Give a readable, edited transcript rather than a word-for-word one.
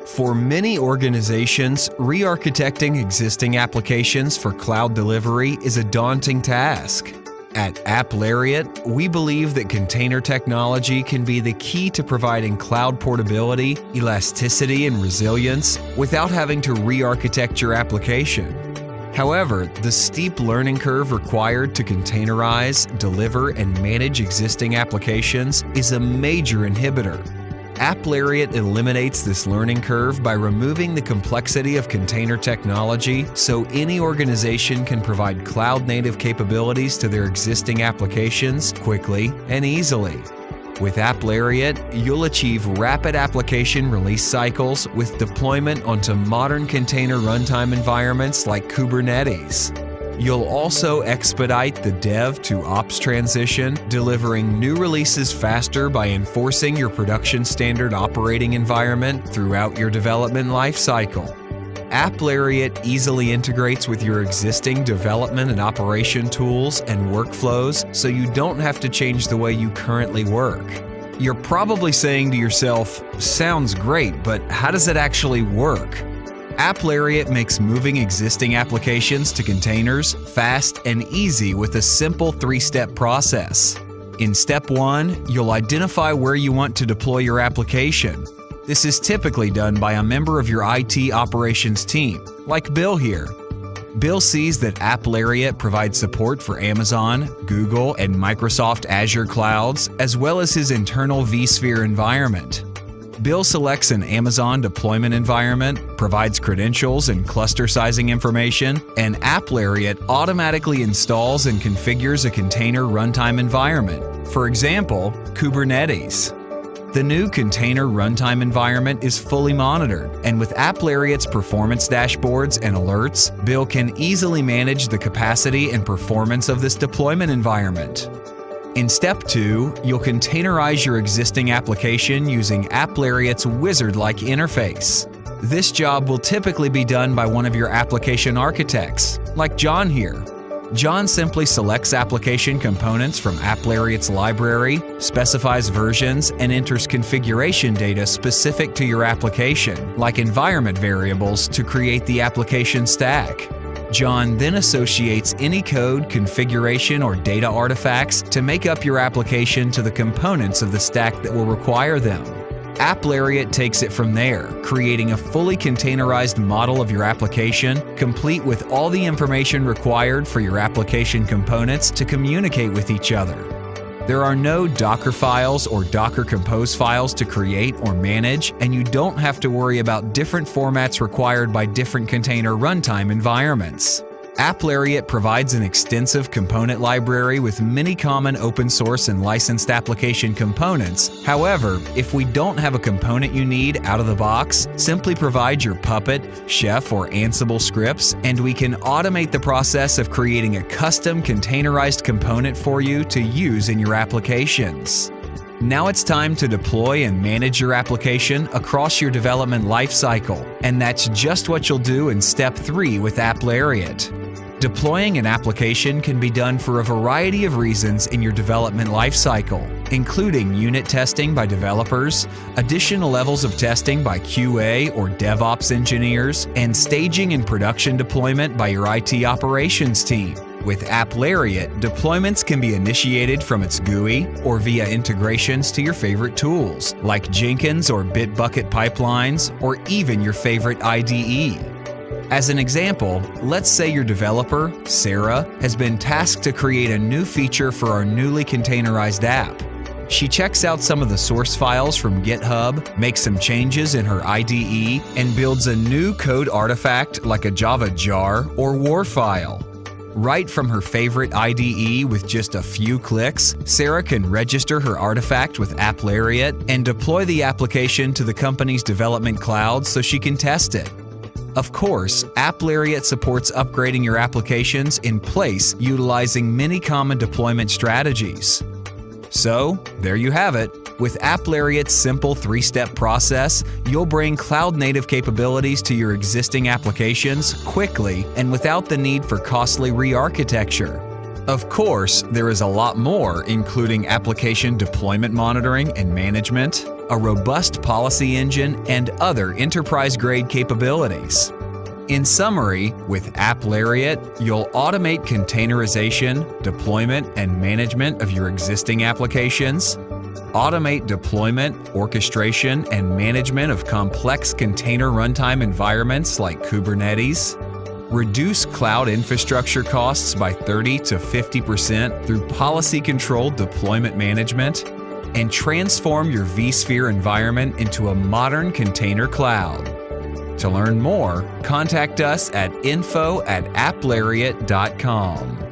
For many organizations, re-architecting existing applications for cloud delivery is a daunting task. At appLariat, we believe that container technology can be the key to providing cloud portability, elasticity, and resilience without having to re-architect your application. However, the steep learning curve required to containerize, deliver, and manage existing applications is a major inhibitor. appLariat eliminates this learning curve by removing the complexity of container technology so any organization can provide cloud-native capabilities to their existing applications quickly and easily. With appLariat, you'll achieve rapid application release cycles with deployment onto modern container runtime environments like Kubernetes. You'll also expedite the dev to ops transition, delivering new releases faster by enforcing your production standard operating environment throughout your development lifecycle. appLariat easily integrates with your existing development and operation tools and workflows so you don't have to change the way you currently work. You're probably saying to yourself, "Sounds great, but how does it actually work?" appLariat makes moving existing applications to containers fast and easy with a simple three-step process. In step 1, you'll identify where you want to deploy your application. This is typically done by a member of your IT operations team, like Bill here. Bill sees that appLariat provides support for Amazon, Google, and Microsoft Azure clouds, as well as his internal vSphere environment. Bill selects an Amazon deployment environment, provides credentials and cluster sizing information, and appLariat automatically installs and configures a container runtime environment, for example, Kubernetes. The new container runtime environment is fully monitored, and with appLariat's performance dashboards and alerts, Bill can easily manage the capacity and performance of this deployment environment. In step 2, you'll containerize your existing application using appLariat's wizard-like interface. This job will typically be done by one of your application architects, like John here. John simply selects application components from appLariat's library, specifies versions, and enters configuration data specific to your application, like environment variables, to create the application stack. John then associates any code, configuration, or data artifacts to make up your application to the components of the stack that will require them. appLariat takes it from there, creating a fully containerized model of your application, complete with all the information required for your application components to communicate with each other. There are no Docker files or Docker Compose files to create or manage, and you don't have to worry about different formats required by different container runtime environments. appLariat provides an extensive component library with many common open source and licensed application components. However, if we don't have a component you need out of the box, simply provide your Puppet, Chef, or Ansible scripts, and we can automate the process of creating a custom containerized component for you to use in your applications. Now it's time to deploy and manage your application across your development lifecycle, and that's just what you'll do in step 3 with appLariat. Deploying an application can be done for a variety of reasons in your development lifecycle, including unit testing by developers, additional levels of testing by QA or DevOps engineers, and staging and production deployment by your IT operations team. With appLariat, deployments can be initiated from its GUI or via integrations to your favorite tools, like Jenkins or Bitbucket pipelines, or even your favorite IDE. As an example, let's say your developer, Sarah, has been tasked to create a new feature for our newly containerized app. She checks out some of the source files from GitHub, makes some changes in her IDE, and builds a new code artifact like a Java jar or WAR file. Right from her favorite IDE with just a few clicks, Sarah can register her artifact with appLariat and deploy the application to the company's development cloud so she can test it. Of course, appLariat supports upgrading your applications in place utilizing many common deployment strategies. So, there you have it. With appLariat's simple 3-step process, you'll bring cloud-native capabilities to your existing applications quickly and without the need for costly re-architecture. Of course, there is a lot more, including application deployment monitoring and management, a robust policy engine, and other enterprise-grade capabilities. In summary, with appLariat, you'll automate containerization, deployment, and management of your existing applications, automate deployment, orchestration, and management of complex container runtime environments like Kubernetes, reduce cloud infrastructure costs by 30 to 50% through policy-controlled deployment management, and transform your vSphere environment into a modern container cloud. To learn more, contact us at info@appLariat.com.